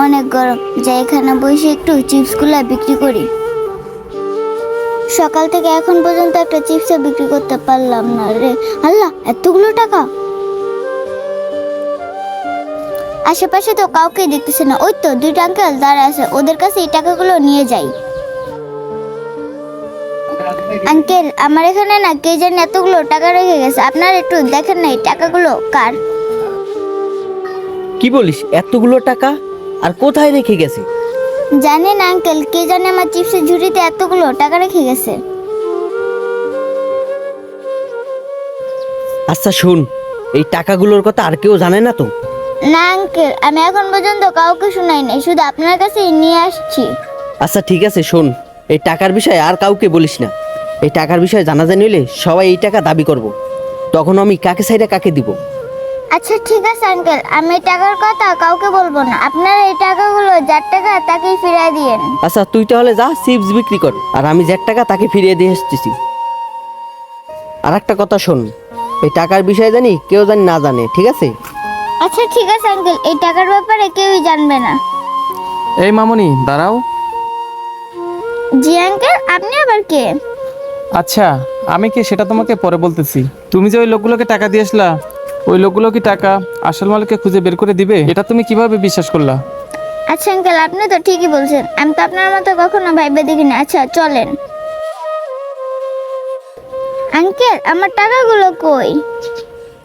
অনেক গরম, যাই এখানে বসে একটু চিপসগুলো বিক্রি করি। সকাল থেকে এখন পর্যন্ত একটা চিপসও বিক্রি করতে পারলাম না রে। আল্লাহ, এতগুলো টাকা! আশেপাশে তো কাউকে দেখতেছে না। ওই তো দুইটা আঙ্কেল দাঁড়ায় আছে, ওদের কাছে এই টাকাগুলো নিয়ে যাই। আঙ্কেল, আমার এখানে না কে জানি এতগুলো টাকা রেখে গেছে, আপনারা একটু দেখেন না এই টাকাগুলো কার। কি বলিস, এতগুলো টাকা? আর কোথায় রেখে গেছে? জানেন আঙ্কেল, কে জানে আমার চিপসের ঝুড়িতে এতগুলো টাকা রেখে গেছে। আচ্ছা শোন, এই টাকাগুলোর কথা আর কেউ জানে না তো? না আঙ্কেল, আমি এখন পর্যন্ত কাউকে শোনাই নাই, শুধু আপনার কাছেই নিয়ে আসছি। আচ্ছা ঠিক আছে, শোন, এই টাকার বিষয়ে আর কাউকে বলিস না। এই টাকার বিষয়ে জানাজানি হলে সবাই এই টাকা দাবি করব। তখন আমি কাকে সাইডে কাকে দিব? আচ্ছা ঠিক আছে আঙ্কেল, আমি এই টাকার কথা কাউকে বলবো না। আপনার এই টাকাগুলো যার টাকা তাকেই ফিরিয়ে দিয়েন। আচ্ছা তুই তাহলে যা চিপস বিক্রি কর, আর আমি যার টাকা তাকে ফিরিয়ে দিয়ে এসতেছি। আর একটা কথা শোন, এই টাকার বিষয়ে জানি কেউ জানি না জানে, ঠিক আছে? আচ্ছা ঠিক আছে আঙ্কেল, এই টাকার ব্যাপারে কেউই জানবে না। এই মামুনি দাঁড়াও। জি আঙ্কেল, আপনি আবার কে? আচ্ছা, আমি কি সেটা তোমাকে পরে বলতেছি। তুমি যে ওই লোকগুলোকে টাকা দিয়ে আসলা, ওই লোকগুলো কি টাকা আসল মালিককে খুঁজে বের করে দিবে? এটা তুমি কিভাবে বিশ্বাস করলা? আচ্ছা আঙ্কেল, আপনি তো ঠিকই বলছেন, আমি তো আপনার মতো কখনো ভাইবে দেখিনি। আচ্ছা চলেন। আঙ্কেল, আমার টাকাগুলো কই?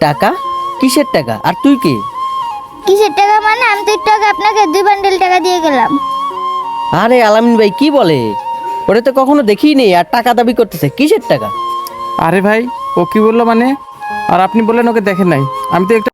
টাকা? কিসের টাকা? আর তুই কে? কিসের টাকা মানে? আমি তো একটু আগে আপনাকে 2 বান্ডেল টাকা দিয়ে গেলাম। আরে আলামিন ভাই, কি বলে? ওরে তো কখনো দেখিই নেই, আর টাকা দাবি করতেছে। কিসের টাকা? আরে ভাই, ও কি বললো মানে? আর আপনি বললেন ওকে দেখেন নাই? আমি তো একটা